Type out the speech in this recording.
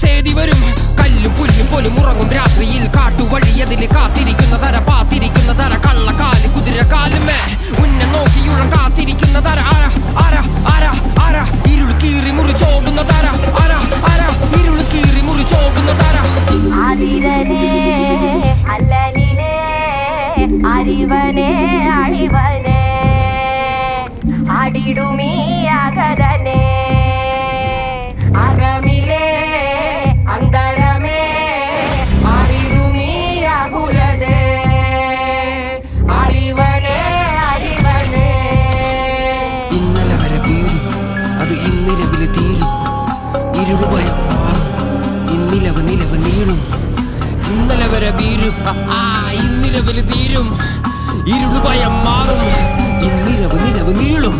സേതി വരും. കല്ലും പുല്ലും പോലും ഉറങ്ങും രാത്രിയിൽ. കാട്ടുവഴിയതിൽ കാത്തിരിക്കുന്നതര, പാത്തിരിക്കുന്നതര, കള്ളക്കാല് കുതിരക്കാലുമേ ഉന്നെ നോക്കിയുഴം കാത്തിരിക്കുന്നതര. ആര ആര ആര ആര ഇരുൾ കീറി മുറിച്ചോകുന്നതര. ആര ആര ഇരുൾ കീറി മുറിച്ചോകുന്നതര. അല്ലനിലേ അറിവനെ അഴിവനെ ആടിടുമീ അകരനെ. അകമിലേ അന്തരമേ അറിവുമീ അകുലതേ അളിവനെ അഴിവനെ. ഇന്നലെ വരെ വീഴും, അത് ഇന്നിരവില് തീരും. ഇരുളുഭയം മാറും, ഇന്നിലവ് നിലവ് നീളും. ഇന്നലെ വരെ വീഴും, ഇന്നിരവില് തീരും. ഇരുളുഭയം മാറും, ഇന്നിരവ് നിലവ് നീളും.